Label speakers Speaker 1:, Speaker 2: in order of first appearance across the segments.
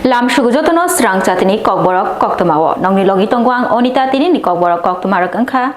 Speaker 1: Lam Shugujotono Swrangchati ni Kokborok Koktwma nongni logi tongwang Onita tini ni Kokborok Koktwma rakangkha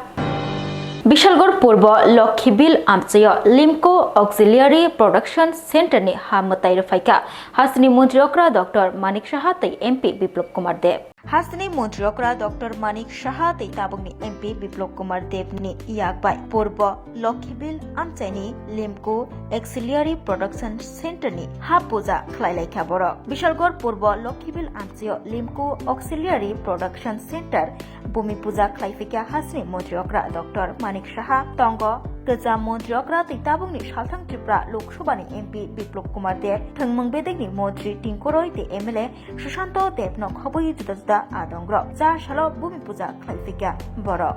Speaker 1: Bishalgor Purbo Lokhibil Amchayo Limco Auxiliary Production Center ni Hamatai Rafaika Hasni Montriokra Dr. Manik Shahatai MP Biplop Kumar Dev Hasni Montriokra Dr. Manik Shahatai Tabungni MP Biplop Kumar Dev ni Iakbai Purbo Lokhibil Amchani Limco Auxiliary Production Center ni Hapuja Khlailai Khaboro Bishalgor Purbo Lokhibil Amchayo Limco Auxiliary Production Center Bumi Puja Khlaifika Hasni Montriokra Dr. Manik Shaha Tongo Gaza Montriokra Titabungni Shalthang Tripura Lok Sabhani MP Biplop Kumar Dev Thangmung Bedegni Montri Tinkoroi te MLA Sushanto Dev no khoboi juda adongro ja shalo Bumi Puja Khlaifika Boro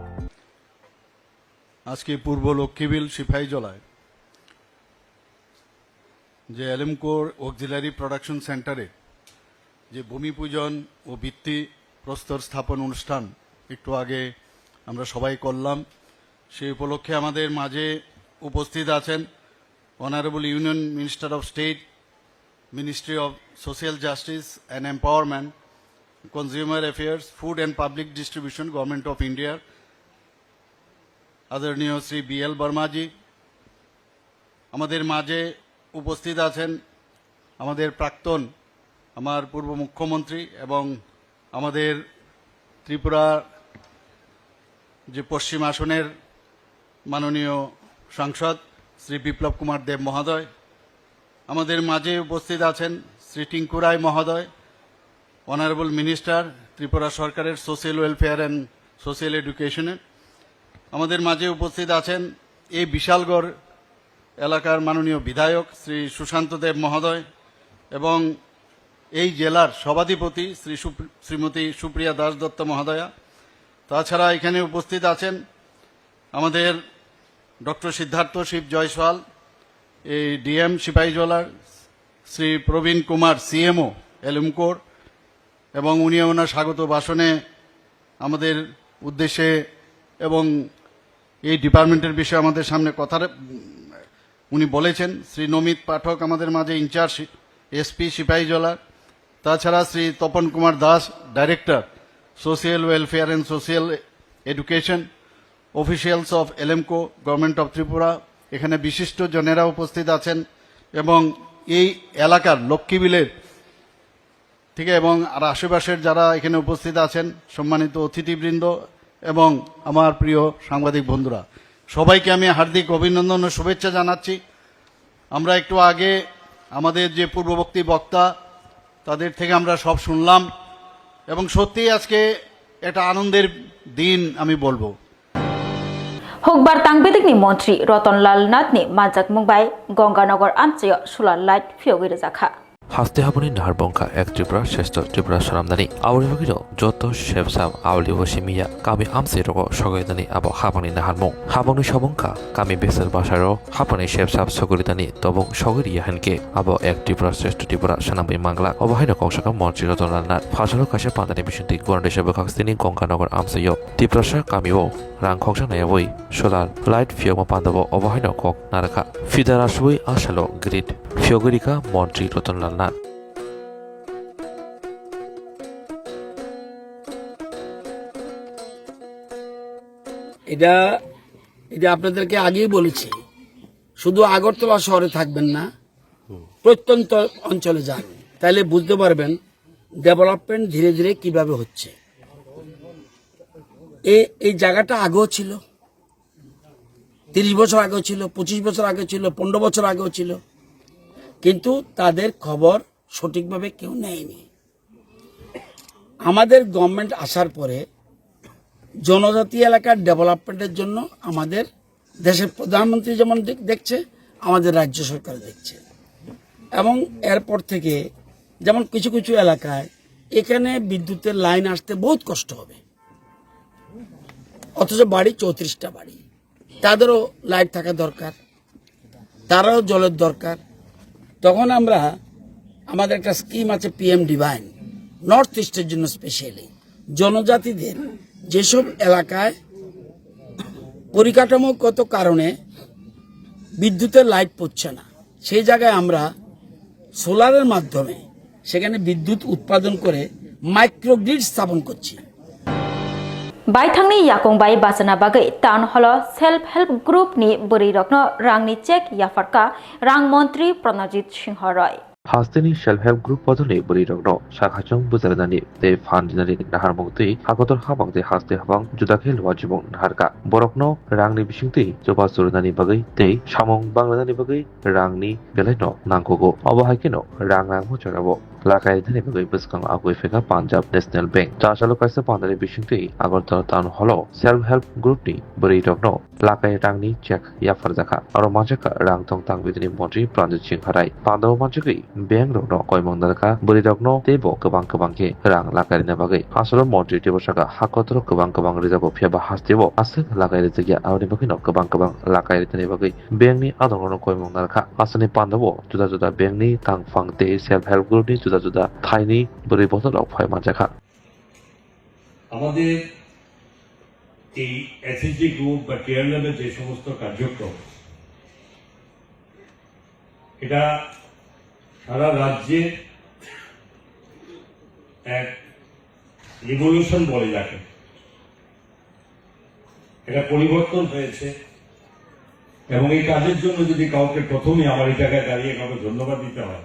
Speaker 2: আজকে পূর্ব লক্ষ্মীবিল সিপাহী জলায় যে এলএমকোর auxiliary production সেন্টারে যে ভূমি পূজন ও ভিত্তি প্রস্তর স্থাপন অনুষ্ঠান একটু আগে আমরা সবাই করলাম সেই উপলক্ষে আমাদের মাঝে উপস্থিত আছেন honourable union minister of state ministry of social justice and empowerment consumer affairs food and public distribution government of India আদরণীয় শ্রী বিএল বর্মাজি আমাদের মাঝে উপস্থিত আছেন আমাদের প্রাক্তন আমার পূর্ব মুখ্যমন্ত্রী এবং আমাদের ত্রিপুরা যে পশ্চিম আসনের মাননীয় সাংসদ শ্রী বিপ্লব কুমার দেব মহোদয় আমাদের মাঝে উপস্থিত আছেন শ্রী টিঙ্কু রায় মহোদয় অনারেবল মিনিস্টার ত্রিপুরা সরকারের সোশ্যাল ওয়েলফেয়ার অ্যান্ড সোশ্যাল এডুকেশনের আমাদের মাঝে উপস্থিত আছেন এই বিশালগড় এলাকার মাননীয় বিধায়ক শ্রী সুশান্ত দেব মহোদয় এবং এই জেলার সভাধিপতি শ্রীমতী সুপ্রিয়া দাস দত্ত মহোদয়া তাছাড়া এখানে উপস্থিত আছেন আমাদের ডক্টর সিদ্ধার্থ শিব জয়সওয়াল এই ডিএম সিপাহীজলার শ্রী প্রবীণ কুমার সিএমও এলএমকোর এবং উনি ওনার স্বাগত ভাষণে আমাদের উদ্দেশ্যে এবং এই ডিপার্টমেন্টের বিষয়ে আমাদের সামনে কথা উনি বলেছেন শ্রী নমিত পাঠক আমাদের মাঝে ইনচার্জ এসপি সিপাহীজলার তাছাড়া Shri Tapan Kumar Das director social welfare and social education officials of এলএমকো গভর্নমেন্ট অফ ত্রিপুরা এখানে বিশিষ্ট জনেরা উপস্থিত আছেন এবং এই এলাকার লক্ষ্মীবিলের ঠিক এবং আর আশেপাশের যারা এখানে উপস্থিত আছেন সম্মানিত অতিথিবৃন্দ এবং আমার প্রিয় সাংবাদিক বন্ধুরা সবাইকে আমি হার্দিক অভিনন্দন ও শুভেচ্ছা জানাচ্ছি আমরা একটু আগে আমাদের যে পূর্ববর্তী বক্তা তাদের থেকে আমরা সব শুনলাম এবং সত্যিই আজকে একটা আনন্দের দিন আমি বলবো
Speaker 1: Hokbar Tangbedikni Montri Rotonlal Nathni Manjak Mumbai Ganganagar Amchayo Solar Light Fiogir Zakha
Speaker 3: হাসতে হাবনি নাহারবংখা এক ত্রিপুরা শ্রেষ্ঠ ত্রিপুরা সরামদানি আউলি হগিল যত শেবসাম আউলি হসিমিয়া কামি আমসে রগ সগয়দানি আবো হাবানি নাহারমং হাবংনি সবংখা কামি বেসের বাসারো হাবানি শেবসাম সগরিদানি তবং সগরি ইয়াহানকে আবো এক ত্রিপুরা শ্রেষ্ঠ ত্রিপুরা সানাবই মাংলা অবহাইন কংসকা মন্ত্রী রতনলাল ফাজলো কাশে পান্দানি মিশনটি গণদেশে বখাস্তিনি গঙ্গানগর আমসেয় ত্রিপুরাসা কামিও রাং খংসা নায়াবই সোলার লাইট ফিয়মা পান্দাবো অবহাইন কক নারাখা ফিদারাসুই আশালো গ্রিড ফিয়গরিকা মন্ত্রী রতনলাল
Speaker 4: এটা আপনাদেরকে আগেই বলেছি শুধু আগরতলা শহরে থাকবেন না প্রত্যন্ত অঞ্চলে যান তাহলে বুঝতে পারবেন ডেভেলপমেন্ট ধীরে ধীরে কিভাবে হচ্ছে এই জায়গাটা আগেও ছিল 30 বছর আগেও ছিল 25 বছর আগে ছিল 15 বছর আগেও ছিল কিন্তু তাদের খবর সঠিকভাবে কেউ নেয়নি আমাদের গভর্নমেন্ট আসার পরে জনজাতি এলাকার ডেভেলপমেন্টের জন্য আমাদের দেশের প্রধানমন্ত্রী যেমন দেখছে আমাদের রাজ্য সরকার দেখছে এবং এরপর থেকে যেমন কিছু কিছু এলাকায় এখানে বিদ্যুতের লাইন আসতে বহুত কষ্ট হবে অথচ বাড়ি 34টা বাড়ি তাদেরও লাইট থাকা দরকার তারাও জলের দরকার তখন আমরা আমাদের একটা স্কিম আছে পিএম ডিভাইন নর্থ ইস্টের জন্য স্পেশালি জনজাতিদের যেসব এলাকায় পরিকাঠামোগত কারণে বিদ্যুতের লাইট পড়ছে না সেই জায়গায় আমরা সোলারের মাধ্যমে সেখানে বিদ্যুৎ উৎপাদন করে মাইক্রোগ্রিড স্থাপন করছি।
Speaker 1: বাইথাंनि याकंबाई बासना बागै town hall self group group नि बुरै रत्न रांनि चेक याफारका रां मंत्री प्रणजित सिंह रॉय
Speaker 3: हास्तेनि सेल्फ हेल्प ग्रुप पदनि बुरै रग्न साखाजों बुजारनानै ते फान्दिनानै नाहारमंतै हागतर हाबांते हास्ते हाबां जुदाखे लवाजिबं नाहारका बरकनो रांनि बिसिंतै जबा जुरनानै बागै ते सामं बांलानानै बागै रांनि बेलायनो नांगौगो अबहायकेनो रां मुचाराबो लागाय धने बागै बसकां आगुय फेका पान्जाब नेशनेल बैंक चाचालो कायसा पान्दानि बिसिंतै Agartala town hall self help ग्रुपनि बुरै रग्न लागाय रांनि चेक याफार जाखा आरो मानसिका रां थं तां बिदिनि मन्त्रि प्रान्जित सिंह राय पान्दाव मानसिकै बैंक रग्न कयमं दारका बुरै रग्न तेबो गोबां के रां लागायना बागै आसलो मन्त्रि तेबसाका हाकतर गोबां रिजाबो फेबा हास्तेबो आसे लागाय रिजाया आवनि बागैनो गोबां लागाय रिजानि बागै बैंकनि आदरनो कयमं दारका आसनि पान्दावो जुदा जुदा बैंकनि तांफां ते सेल्फ हेल्प ग्रुपनि जुदा जुदा थाइनि बुरै बतलाव फायमान जाखा
Speaker 5: আমাদের এই এসএসজি গ্রুপ বা টিয়ার লেভেল যে সমস্ত কার্যক্রম এটা সারা রাজ্যে এক রিভলিউশন বলে যাকে এটা পরিবর্তন হয়েছে এবং এই কাজের জন্য যদি কাউকে প্রথমে আমার এই জায়গায় দাঁড়িয়ে কাউকে ধন্যবাদ দিতে হয়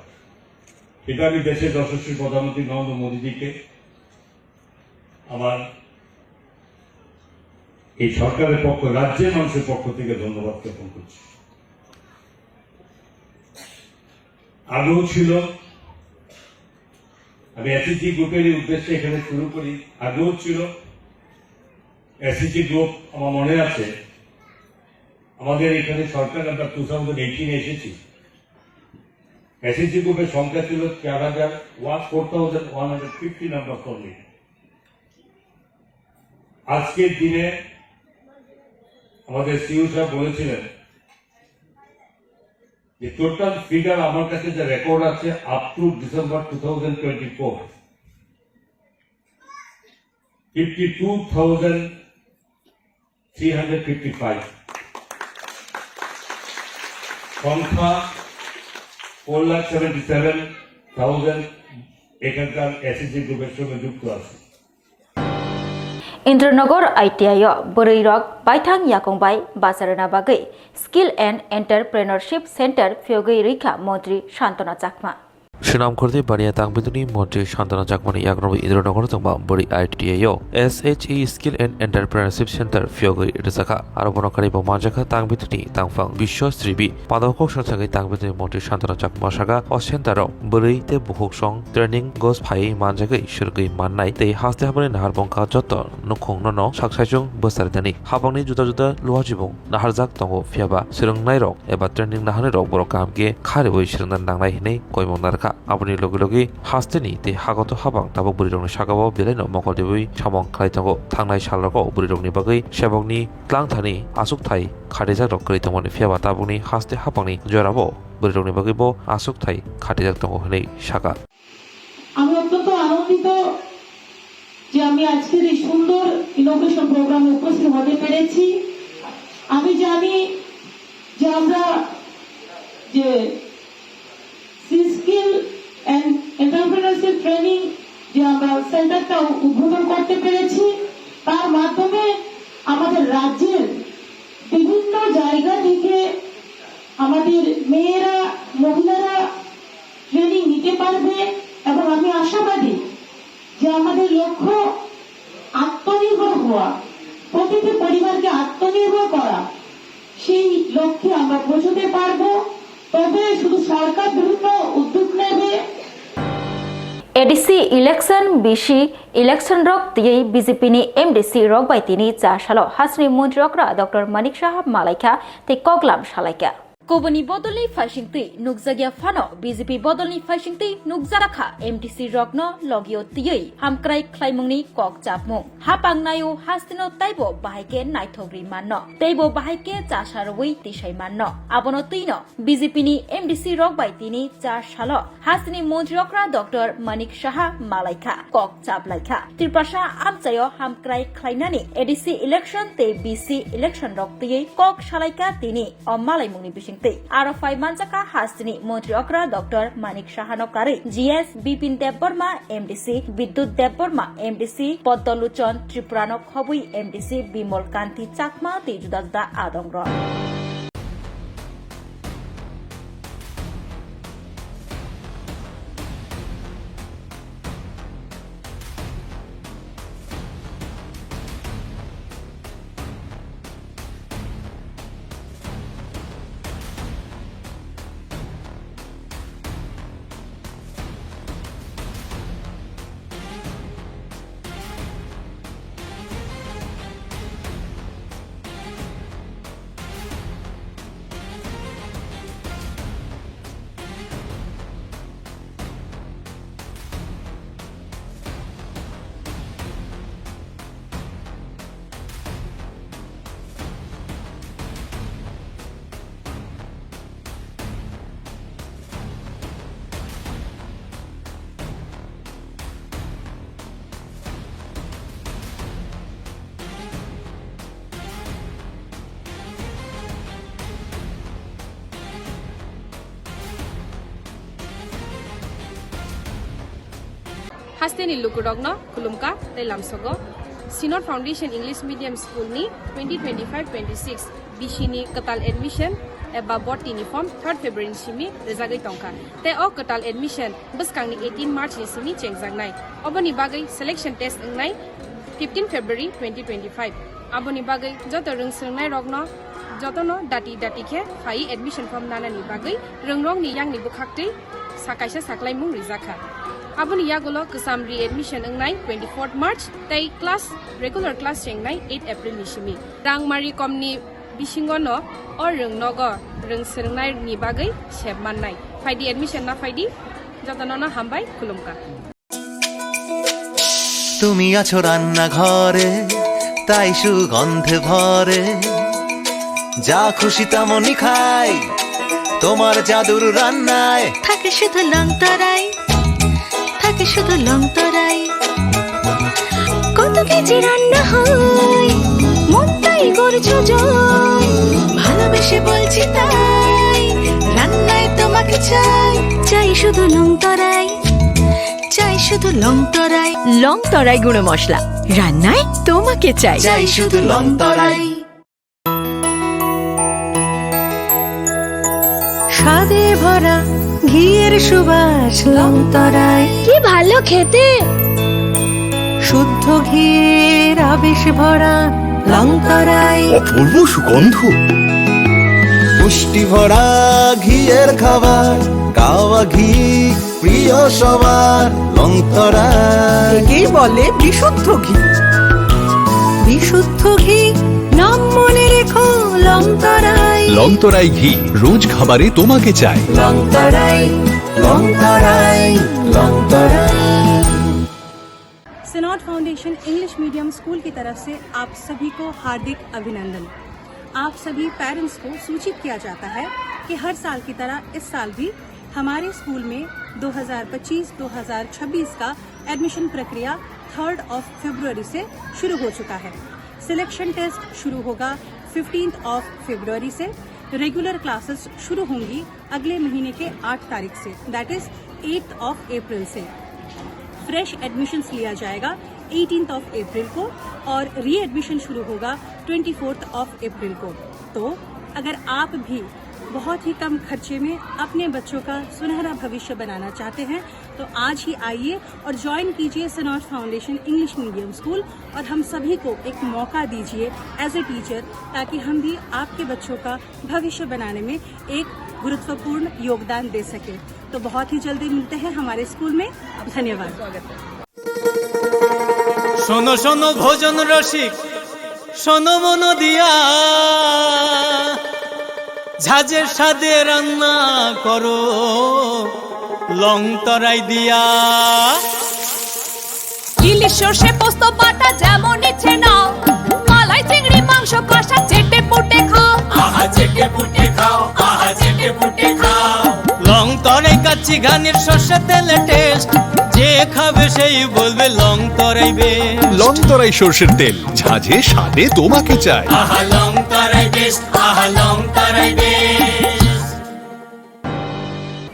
Speaker 5: এটা আমি দেশের যশস্বী প্রধানমন্ত্রী নরেন্দ্র মোদীজিকে আমার এই সরকারের পক্ষ রাজ্যের মানুষের পক্ষ থেকে ধন্যবাদ জ্ঞাপন করছি। আগ্রহ ছিল আমি এসএসজি গ্রুপের উদ্দেশ্যে এখানে শুরু করি। আগ্রহ ছিল এসএসজি গ্রুপ আমার মনে আছে আমাদের এখানে সরকার আমরা 2018 এসেছি। এসএসজি গ্রুপের সংখ্যা ছিল 4150 নাম্বার অনলি। আজকের দিনে আমাদের সিইও সাহেব বলেছিলেন যে টোটাল ফিগার আমার কাছে যে রেকর্ড আছে আপ টু ডিসেম্বর 2024 52,355 সংখ্যা 4,77,000 এখানকার এসএসজি গ্রুপের সঙ্গে যুক্ত আছে।
Speaker 1: इन्द्रनगर आईटीआई बुरैरक बायथां याकंबाई बाजारना बागै स्किल एंड एंटरप्रेन्योरशिप सेंटर फियोगै रैखा मंत्री शांतना चाकमा
Speaker 3: সুনাম করতে বানিয়া তাংবিদুনি মন্ত্রী শান্তনা চাকমানি ইয়াকনবি ইন্দ্রনগর তংবা বড়ি আইটিআইও এসএচই স্কিল এন্ড এন্টারপ্রেনারশিপ সেন্টার ফিয়োগৈ রেজাকা আরো বনকারি বমাজাকা তাংবিদুনি তাংফাং বিশ্ব শ্রীবি পাদক সংসাগৈ তাংবিদুনি মন্ত্রী শান্তনা চাকমা সাগা অ সেন্টারও বড়ি তে বুহুক সং ট্রেনিং গস ফাই মানজাগৈ সুরগৈ মাননাই তে হাসতে হাবনি নাহার বংকা যত নুখং নন সাকসাইজং বসারদানি হাবংনি जुदा जुदा लुवाजिबं नाहारजाक तंगो फियाबा सिरंनाय रक एबा ट्रेनिं नाहाने रक बरक कामगे खारेबै सिरंनान नांनाय हिनै कयमं नारका আপনি লগে লগে হাসতেনি তে হাগত হাবাং তাবক বুড়িরংনি সাগাবো বেলাইনো মকলদেবই সামং খাইতাঙ্গো থাंनाय सालरको बुड़िरंनि बागै सेबंनि क्लांथानि आसुक थाइ खाटेजाक रक करितमनि फियाबा ताबुनि हासते हाबांनि जराबो बुड़िरंनि बागैबो आसुक थाइ खाटेजाक तंगो हनै सागा
Speaker 6: আমি অত্যন্ত আনন্দিত যে আমি আজকের এই সুন্দর ইনোভেশন প্রোগ্রামে উপস্থিত হতে পেরেছি। আমি জানি যে আমরা যে স্কিল এন্ড এন্টারপ্রেনারশিপ ট্রেনিং যে আমরা সেন্টারটা উদ্বোধন করতে পেরেছি তার মাধ্যমে আমাদের রাজ্যের বিভিন্ন জায়গা থেকে আমাদের মেয়েরা মহিলারা ট্রেনিং নিতে পারবে এবং আমি আশাবাদী যে আমাদের লক্ষ্য আত্মনির্ভর হওয়া, প্রতিটি পরিবারকে আত্মনির্ভর করা, সেই লক্ষ্যে আমরা পৌঁছতে পারবো। তবে শুধু সরকার বিভিন্ন উদ্যোগ নেবে।
Speaker 1: एडीसी इलेक्शन बीसी इलेक्शन रक दियै बीजेपी नि एमडीसी रक बायतिनि चासालो हासनि मंत्री रकरा डॉक्टर मानिक शाह मालाइका ते कगलाम सालाइका कोबनी बदलनि फाइसिंगति नुकजागिया फानो बीजेपी बदलनि फाइसिंगति नुकजाराखा एमडीसी रकनो लगियो तियै हामक्राइ ख्लाइमुंनि कक चापमुं हापांगनायो हास्तिनो ताइबो बाहायके नाइथग्रि माननो तैबो बाहायके चासारवै तिसाइ माननो आबनो तैनो बीजेपी नि एमडीसी रक बायतिनि चासालो हासनि मंत्री रकरा डॉक्टर मानिक शाह मालाइका कक चापलाइका त्रिपासा आमचायो हामक्राइ ख्लाइनानि एडीसी इलेक्शन ते बीसी इलेक्शन रक तियै कक सालाइका तिनि अ मालाइमुंनि बिसिं hingte arafai manjaka hasini mantri okra Dr. Manik Sahanokari GS Bipin Debbarma MDC Bidyut Debbarma MDC Poddoluchon Tripranok Hobui MDC Bimol Kanti Chakma Tejudada Adongro
Speaker 7: Hasteni Lukurogno, Kulumka, Telamsogo, Sinod Foundation English Medium School ni 2025-26 Bishini Katal Admission eba bot uniform 3rd February simi rezagai tongka. Te o Katal Admission buskang ni 18 March ni simi chengzagnai. Oboni bagai selection test ngai 15 February 2025. Aboni bagai joto rungsungnai rogno jotono dati ke phai admission form nana ni bagai rungrong ni yang ni bukhakte sakaisa saklai mung rizakha. Aboni yagulo kesamri admission ngai 24 March tai class regular class chengnai 8 April ni simi. Rang mari komni bisingono or rungnogo rungserngnai ni bagai sebmannai. Faidi admission na faidi jotono na hambai kulumka.
Speaker 8: তুমি আছো রান্না ঘরে তাই সুগন্ধে ভরে যা খুশি তেমনই খাই তোমার জাদুর রান্নায়
Speaker 9: থাকে শুধু লংতরাই থাকে শুধু লংতরাই কত কেজি রান্না হয় মন তাই করছো জয় ভালোবেসে বলছি তাই রান্নায় তোমাকে চাই চাই শুধু লংতরাই চাই শুধু লংতরাই লংতরাই গুঁড়ো মশলা রান্নায় তোমাকে চাই
Speaker 8: চাই শুধু লংতরাই
Speaker 9: স্বাদে ভরা ঘিয়ের সুবাস লংতরাই কি ভালো খেতে শুদ্ধ ঘিয়ের আবেশ ভরা লংতরাই
Speaker 10: অপূর্ব সুগন্ধ
Speaker 8: পুষ্টি ভরা ঘিয়ের খাবার গাওয়া ঘি প্রিয় সবার লংতরাই
Speaker 9: একেই বলে বিশুদ্ধ ঘি বিশুদ্ধ ঘি নাম মনে রেখো লংতরাই
Speaker 10: লংতরাই ঘি রোজ খাবারে তোমাকে চাই
Speaker 8: Longtharai Longtharai Longtharai
Speaker 11: synod foundation English medium school की तरफ से आप सभी को हार्दिक अभिनंदन। आप सभी पेरेंट्स को सूचित किया जाता है कि हर साल की तरह इस साल भी हमारे स्कूल में 2025-2026 का एडमिशन प्रक्रिया 3rd February से शुरू हो चुका है। सिलेक्शन टेस्ट शुरू होगा 15th February से। रेगुलर क्लासेस शुरू होंगी अगले महीने के 8 तारीख से, दैट इज 8th April से। फ्रेश एडमिशन्स लिया जाएगा 18th April को और री एडमिशन शुरू होगा 24th April को। तो अगर आप भी बहुत ही कम खर्चे में अपने बच्चों का सुनहरा भविष्य बनाना चाहते हैं तो आज ही आइए और ज्वाइन कीजिए सिनॉड फाउंडेशन इंग्लिश मीडियम स्कूल और हम सभी को एक मौका दीजिए एज ए टीचर ताकि हम भी आपके बच्चों का भविष्य बनाने में एक गुरुत्वपूर्ण योगदान दे सके। तो बहुत ही जल्दी मिलते हैं हमारे स्कूल में। धन्यवाद।
Speaker 12: শোনো শোনো ভোজন রসিক শোনো মন দিয়া ঝাঁঝের স্বাদে রান্না করো লংতরাই দিয়া
Speaker 9: ইলিশ সর্ষে পোস্ত বাটা যেমন ইচ্ছে নাও মালাই চিংড়ি মাংস কষা চেটে পুটে খাও
Speaker 12: আহা চেটে পুটে খাও আহা চেটে পুটে খাও লংতরাই কাচ্চি ঘানির সর্ষে তেলে টেস্ট যে খাবে সেই বলবে লংতরাই বেশ
Speaker 10: লংতরাই সরষের তেল ঝাঁঝে স্বাদে তোমাকে চাই
Speaker 12: আহা লংতরাই বেশ আহা লংতরাই বেশ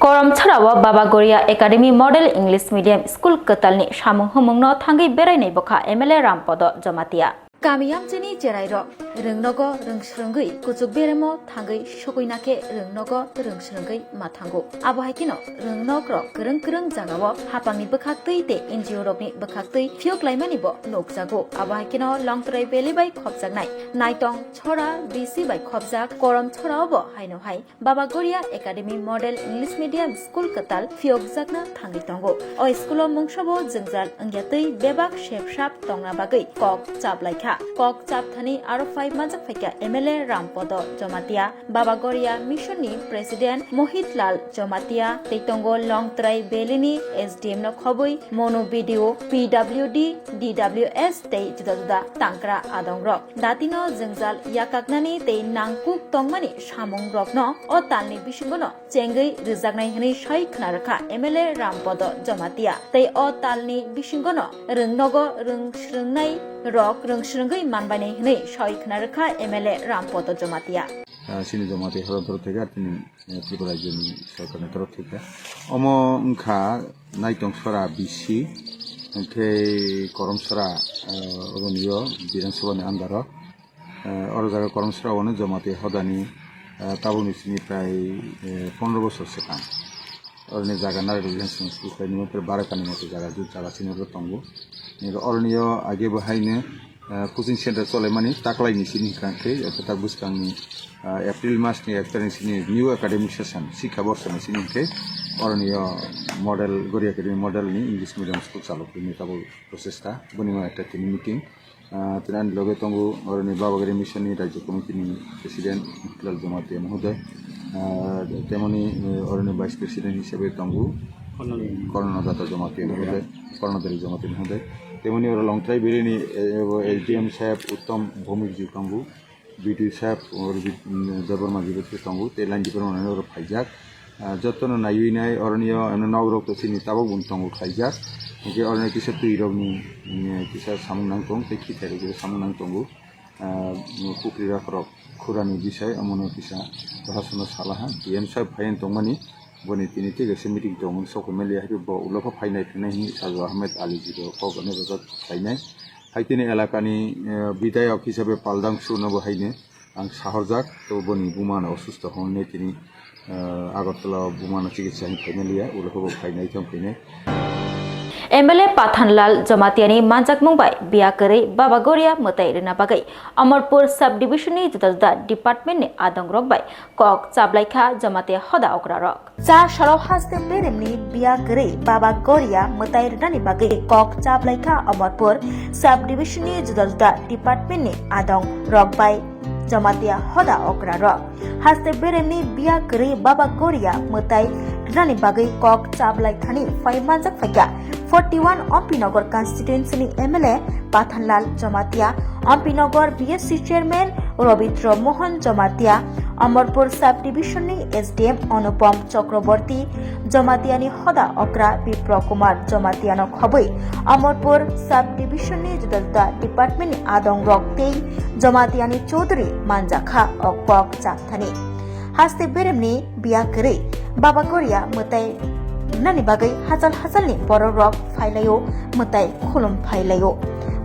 Speaker 1: Koram Charawa Baba Goria Academy Model English Medium School Katalni Samung Humungno Thangi Berai Boka MLA Rampodo Jamatia. Kamiyam Chini Jerairo Rungnogo Rungsrungui Kuchuk Beremo Thangi Shokuinake Rungnogo Rungsrungui Matango Abahikino Rungnogro Kurung Kurung Jagawo Hapangni Bakaktui de NGO Rokni Bakaktui Fiok Laimanibo Nokjago Abahikino Long Tray Beli by Khopjagnai Naitong Chora BC by Khopjak Koram Choraobo Haino Hai Baba Goria Academy Model English Medium School Katal Fiok Jagna Thangi Tongo O School Mungshabo Jingjal Angyatui Bebak Shepshap Tongra Bagai Kok Chaplaika Kok Chapthani R5 Majak Faika MLA Rampodo Jomatia Baba Goria Mission ni President Mohit Lal Jomatia Teitongo Long Tray Belini SDM no Khobui Mono Video PWD DWS Tei Juda Tangkra Adongrok Datino Jingjal Yakaknani Tei Nangkuk Tongmani Samung Rokno O Talni Bishingono Chengai Rizagnai Hani Shai Knaraka MLA Rampodo Jomatia Tei O Talni Bishingono Rungnogo Rungshrungnai Rock Rungshrungai Manbani Hani Shai Knaraka MLA Rampodo Jomatia
Speaker 13: Sini Jomati Horotor Tega Tripura Juni Sakana Trotika Omo Nka Naitong Sora BC Nke Korom Sora Romeo Biran Sabani Andaro Orzaga Korom Sora One Jomati Hodani Tabuni Sini Prai 15 বছর সেখান অরণি জায়গা না relation school নিমতে বারাকানি মতো জায়গা জু জায়গা senior তঙ্গু অরণিয় আগে বহাইনে coaching centre চলে মানে তাকলাইনি সিনি কাঁকে তাক বুঝকাংনি এপ্রিল মাসনি 1 তারিখ সিনি নিউ একাডেমিক সেশন শিক্ষা বর্ষনি সিনিকে অরণিয় মডেল গড়ি একাডেমি মডেলনি ইংলিশ মিডিয়াম স্কুল চালু করে তাবো প্রচেষ্টা বনিমা একটা তিনি মিটিং তেনান লগে তঙ্গু অরণি বাবাগারি মিশননি রাজ্য কমিটিনি প্রেসিডেন্ট লাল জমাতে মহোদয় তেমনি অরণি ভাইস প্রেসিডেন্ট হিসেবে তঙ্গু কর্ণদাতা জমাতে মহোদয় কর্ণদারি জমাতে মহোদয় তেমনি ওরা লং ট্রাই বেরিনি SDM সাহেব উত্তম ভৌমিক জি তঙ্গু বিটি সাহেব জবরমা জিবতে তঙ্গু তে লাইন ডিপার মানে ওরা ফাইজাক যতন নাইই নাই অরণীয় নগরক তো চিনি তাবো বুন তঙ্গু খাইজাক যে অরণীয় কিসে তুই রগনি কিসা সামুনাং তং তে খিথারে যে সামুনাং তঙ্গু পুকুরি রাখরক খুরানি বিষয় অমন কিসা পড়াশোনা সালাহা ডিএম সাহেব ফাইন তংমানি বনি তিনি থেকে মিটিং দংমন সক মেলিয়া হিব উলফা ফাইনাই ফিনাই সাজু আহমেদ আলী জি কগনে রজত ফাইনাই হাইতিনি এলাকানি বিধায়ক হিসাবে পালদাং সুনব হাইনে আং সাহরজাক তো বনি বুমান অসুস্থ হনে তিনি আগরতলা বুমান চিকিৎসা ফাইনালিয়া উলফা ফাইনাই থম ফাইনাই
Speaker 1: MLA Pathanlal Jamatiani Manjak Mumbai Biakari Baba Goria Mutai Rina Bagai Amarpur Subdivision ni Juda Department ni Adang Rokbai Kok Chablaikha Jamatia Hoda Okrarok Cha Sharo Haste Beremni Biakari Baba Goria Mutai Rina ni Bagai Kok Chablaikha Amarpur Subdivision ni Juda Department ni Adang Rokbai Jamatia Hoda Okrarok Haste Beremni Biakari Baba Goria Mutai Rina ni Bagai Kok Chablaikha ni Fai Manjak Faika 41 Ampinagar constituency MLA Pathanlal Jamatia Ampinagar BSC Chairman Robitra Mohan Jamatia Amarpur Subdivision ni SDM Anupam Chakraborty Jamatia ni Hoda Okra Bipra Kumar Jamatia no Khoboi Amarpur Subdivision ni Juda Department ni Adong Roktei Jamatia ni Chaudhary Manjakha Okpok Chapthani Haste Beremni Biakari Baba Goria Mutai Nani bagai hasal ni borok failayo mutai khulum failayo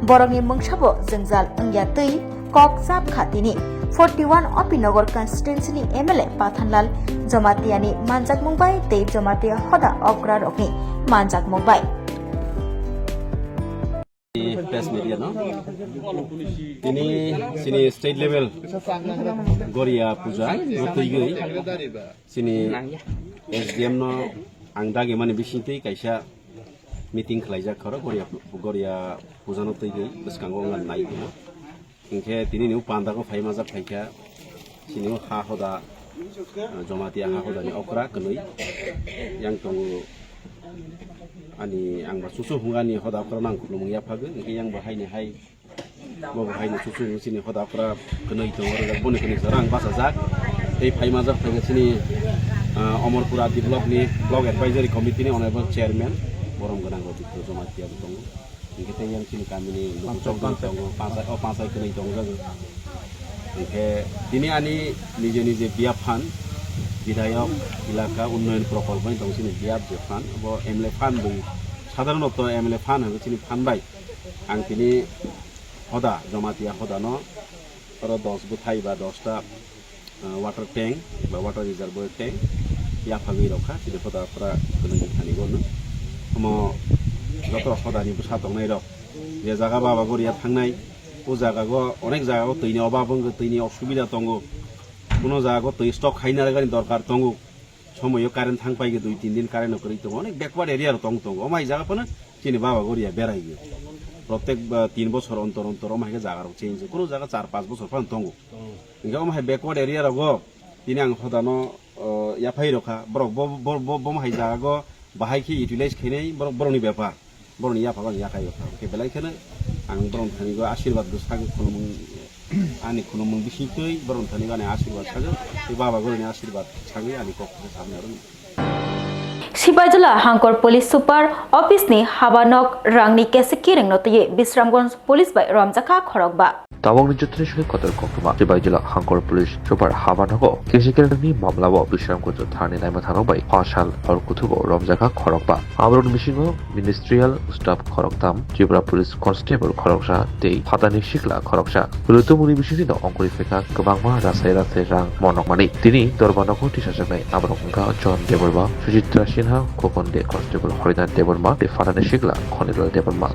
Speaker 1: borokni mungsabo jingjal angyatui kok sap khatini 41 Opinagar constituency ni MLA Pathanlal Jamatiani Manjak Mumbai te Jamatia Hoda Okra Rokni Manjak Mumbai
Speaker 14: press media no ini sini state level Goria puja notoi gei sini SDM no ang dagi mani bisinte kaisa meeting khlaijak khoro Goria pujano tei bskango ngan nai no ingke tini niu panda ko phai majak phaika sini ha hoda Jamatia ha hoda ni okra knoi yang tongu ani ang ba susu hungani hoda okra nang kulung ya phagu ingke yang bahai ni hai bo bahai ni susu sini hoda okra knoi tongu ro boni kini sarang basa jak ei phai majak phaika sini Amarpura Develop ni Blog Advisory Committee ni Honorable Chairman Borong Ganang Robito Jamatia Tongo ingke yang sini kami ni Lungchok Tongo pasai kenai Tongo ingke dini ani nije biaphan বিধায়ক এলাকা উন্নয়ন প্রকল্প দং চিনি বিয়াব যে fun abo MLA fun bai সাধারণত MLA fun হবে চিনি fun by আং তিনি হদা জমাতিয়া হদা ন আরো 10 বুথাই বা 10টা ওয়াটার ট্যাঙ্ক বা ওয়াটার রিজার্ভয়ার ট্যাঙ্ক ইয়া ফাবি রখা চিনি হদাফরা কোনো খানি গনো আমো যত হদানি বুসা দংনাই রক যে জায়গা বাবা গরিয়া থাংনাই ও জায়গাগো অনেক জায়গাগো তৈনি অভাব তৈনি অসুবিধা দঙ্গ কোনো জায়গা তৈ স্টক খাইনার গাড়ি দরকার দঙ্গ সময়ও কারেন্ট থাং পাইগে 2-3 দিন কারেন্ট করি তো অনেক ব্যাকওয়ার্ড এরিয়ার দং দঙ্গ অমাই জায়গাপনা চিনি বাবা গরিয়া বেড়াই গে প্রত্যেক 3 বছর অন্তর অন্তর অমাইকে জায়গার চেঞ্জ কোনো জায়গা 4-5 বছর পান দঙ্গ ইংগা অমাই ব্যাকওয়ার্ড এরিয়ার গো তিনি আং হদানো ইয়াফাই রখা বরক বমাই জায়গা বাহাই কি ইউটিলাইজ খেনেই বরক বরনি ব্যাপার বরনি ইয়াফাগন ইয়াখাই রখা কে বেলাইখানে আং বরং থানিগো আশীর্বাদ সাগে খুলুমুং आनी खुलुमुं बिसितै बरं थानिगो आनी आशीर्बाद सागे बे बाबा गरिनि आशीर्बाद सागे आनी कक्तमा सामने आरो
Speaker 1: सिबाइजला हांकर पुलिस सुपार अफिसनि हाबानक रांनि केसे किरिं नतये बिश्रामगंज पुलिस बाय रमजाखा खरकबा
Speaker 3: तावां निजुतनि सहि कतर कोक्तमा सिबाइजला हांकर पुलिस सुपार हाबानक केसे किरिंनि मामलाव बिश्रामगंज थाने नायमा थांबाय फासाल हरकुथुबो रमजाखा खरकबा आबरन मिसिंगो मिनिस्ट्रियल स्टाफ खरकताम त्रिपुरा पुलिस कन्स्टेबल खरकसा तै फातानि सिखला खरकसा रुतुमुनि बिसिनो अंकुरि फेका गोबांमा रासाय रां मनकमानि तिनि दरबानक तिसाजानाय आबरंगा जन देबरमा सुचित्रा सिन्हा कोकन्दे कन्स्टेबल हरिनाथ देबरमा तै फातानि सिखला खनिल देबरमा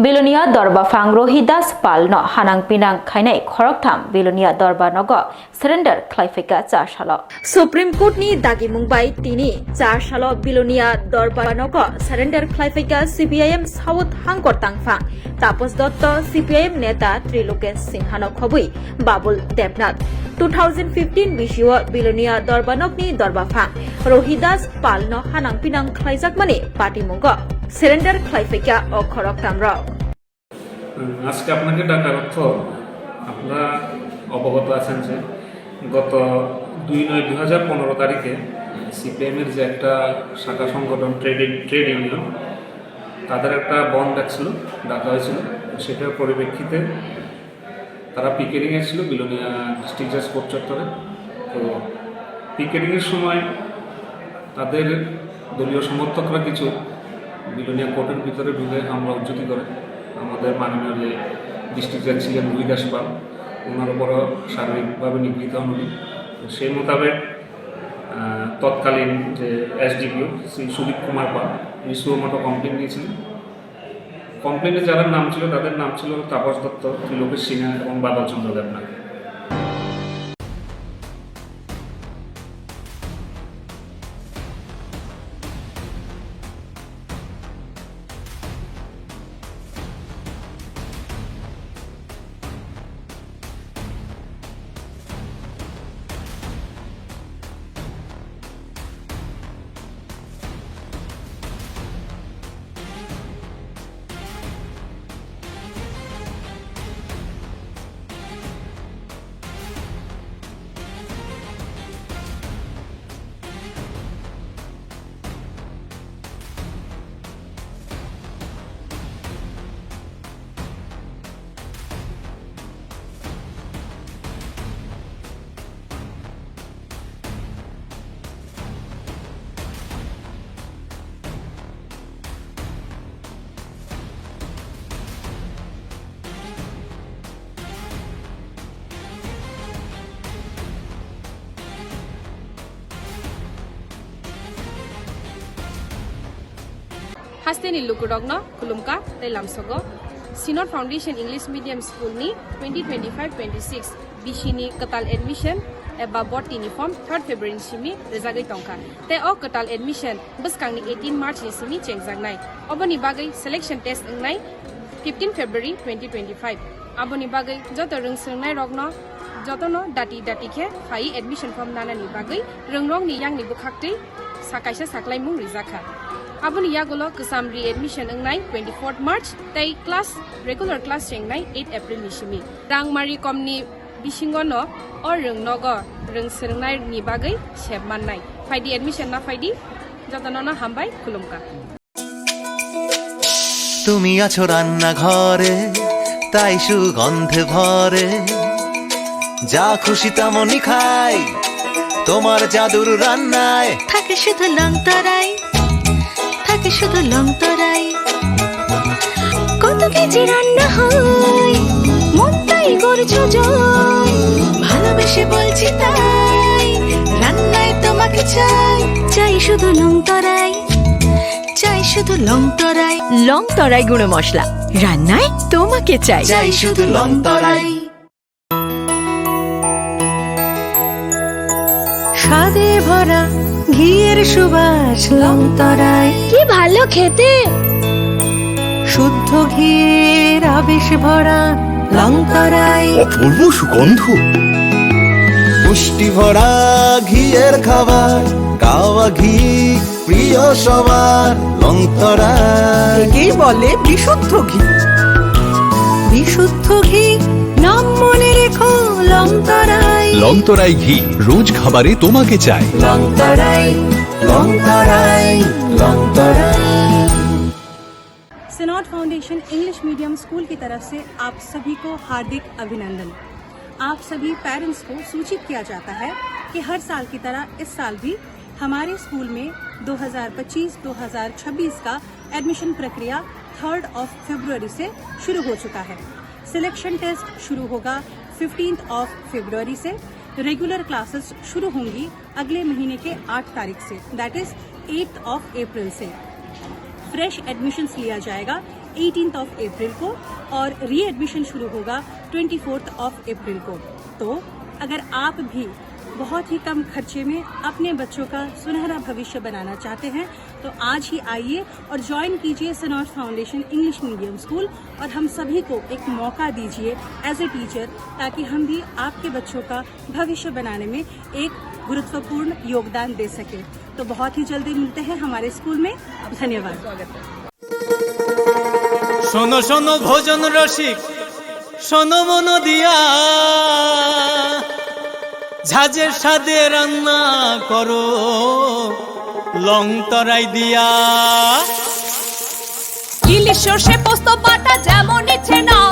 Speaker 1: बिलोनिया दरबा फांग रोहिदास पाल न हानांग पिनांग खाइनाय खरकथाम बिलोनिया दरबा नग सरेंडर क्लाइफेका 4 साल सुप्रीम कोर्ट नि दागि मुंबाय तिनि 4 साल बिलोनिया दरबा नग सरेंडर क्लाइफेका सीपीआईएम साउथ हांकर तांगफा तापस दत्त सीपीआईएम नेता त्रिलोकेश सिंहान खबुई बाबुल देवनाथ 2015 बिसियो बिलोनिया दरबा नगनि दरबा फांग रोहिदास पाल न हानांग पिनांग खाइजाक माने पार्टी मुंग सरेंडर क्लाइफेका अखरक तामरा
Speaker 15: আজকে আপনাকে ডাকার অর্থ আপনারা অবগত আছেন যে গত 2/9/2015 তারিখে সিপিএমের যে একটা শাখা সংগঠন ট্রেড ইউনিয়ন তাদের একটা বন্ধ ডাকা হয়েছিল সেটার পরিপ্রেক্ষিতে তারা পিকেটিংয়ে ছিল বিলোনিয়া ডিস্ট্রিক্ট জাজ কোর্ট চত্বরে তো পিকেটিংয়ের সময় তাদের দলীয় সমর্থকরা কিছু বিলোনিয়া কোর্টের ভিতরে ঢুকে হামলা উজ্জতি করে আমাদের মাননীয় যে ডিস্ট্রিক্ট জাজ ছিলেন রুহিদাস পাল ওনার উপরও শারীরিকভাবে নিগৃহীত হন উনি সেই মোতাবেক তৎকালীন যে এসডিপিও শ্রী সুদীপ কুমার পাল উনি সুমোটো কমপ্লেন দিয়েছিলেন কমপ্লেনে যারা নাম ছিল তাদের নাম ছিল তাপস দত্ত ত্রিলোকেশ সিনহা এবং বাদল চন্দ্র Debnath
Speaker 7: Hasteni Lukudogno, Kulumka, Telamsogo, Sinor Foundation English Medium School ni 2025-26 Bishini Katal Admission eba bot uniform 3rd February simi rezagai tongka. Te o Katal Admission baskang ni 18 March ni simi chengzagnai. Obani bagai selection test ngai 15 February 2025. aboni bagai joto rungsrungnai rokno jotono dati ke hai admission form nanani bagai rungrong ni yang ni bukhakti sakaisa saklaimung rijaka aboni yagolo kusam re admission engnai 24th March tai class regular class chengnai 8 April ni simi rangmari komni bisingono or rungnogo rungsrungnai ni bagai sebmannai faidi admission na faidi jotono na hambai kulumka
Speaker 8: তুমি আছো রান্না ঘরে তাই সুগন্ধে ভরে যা খুশি তেমনই খাই তোমার জাদুর রান্নায়
Speaker 16: থাকে শুধু লং তরাই থাকে শুধু লং তরাই কত কেজি রান্না হয় মন তাই করছো জয় ভালোবেসে বলছি তাই রান্নায় তোমাকে চাই চাই শুধু লং তরাই চাই শুধু লং তরাই গুঁড়ো মশলা রান্নায় তোমাকে চাই
Speaker 8: চাই শুধু লং তরাই
Speaker 16: স্বাদে ভরা ঘিয়ের সুবাস লং তরাই কি ভালো খেতে শুদ্ধ ঘিয়ের আবেশ ভরা লং তরাই
Speaker 10: অপূর্ব সুগন্ধ
Speaker 8: পুষ্টি ভরা ঘিয়ের খাবার কাওয়া ঘি প্রিয় সবার লং তরাই
Speaker 16: একেই বলে বিশুদ্ধ ঘি বিশুদ্ধ ঘি নাম মনে রেখো লং তরাই
Speaker 10: লংতরাই ঘি রোজ খাবারে তোমাকে চাই
Speaker 8: লং তরাই লং তরাই লং তরাই
Speaker 11: सिनॉट फाउंडेशन इंग्लिश मीडियम स्कूल की तरफ से आप सभी को हार्दिक अभिनंदन। आप सभी पेरेंट्स को सूचित किया जाता है कि हर साल की तरह इस साल भी हमारे स्कूल में 2025-2026 का एडमिशन प्रक्रिया 3rd February से शुरू हो चुका है। सिलेक्शन टेस्ट शुरू होगा 15th February से। रेगुलर क्लासेस शुरू होंगी अगले महीने के 8 तारीख से, दैट इज 8th April से। फ्रेश एडमिशन्स लिया जाएगा 18th April को और री एडमिशन शुरू होगा 24th April को। तो अगर आप भी बहुत ही कम खर्चे में अपने बच्चों का सुनहरा भविष्य बनाना चाहते हैं तो आज ही आइए और ज्वाइन कीजिए सिनॉट फाउंडेशन इंग्लिश मीडियम स्कूल और हम सभी को एक मौका दीजिए एज ए टीचर ताकि हम भी आपके बच्चों का भविष्य बनाने में एक गुरुत्वपूर्ण योगदान दे सके। तो बहुत ही जल्दी मिलते हैं हमारे स्कूल में। धन्यवाद।
Speaker 12: শোনো শোনো ভোজন রসিক শোনো মন দিয়া ঝাঁঝের স্বাদে রান্না করো লং তরাই দিয়া
Speaker 9: ইলিশ সর্ষে পোস্ত বাটা যেমন ইচ্ছে নাও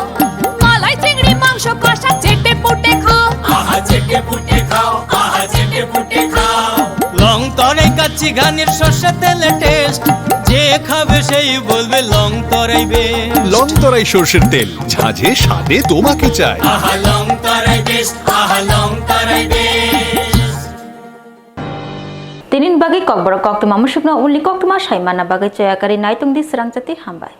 Speaker 9: মালাই চিংড়ি মাংস কষা চেটে পুটে খাও
Speaker 12: আহা চেটে পুটে খাও আহা চেটে পুটে খাও লং তরাই কাচ্চি ঘানির সর্ষে তেলে টেস্ট যে খাবে সেই বলবে লং তরাই বেশ
Speaker 10: লংতরাই সর্ষের তেল ঝাঁঝে স্বাদে তোমাকে চাই
Speaker 12: আহা লং তরাই বেশ আহা লং তরাই বেশ
Speaker 1: Tinin bagi Kokborok Koktwma musukno unli Koktwma saimana bagai coyakari naitung di Swrangchati hambai.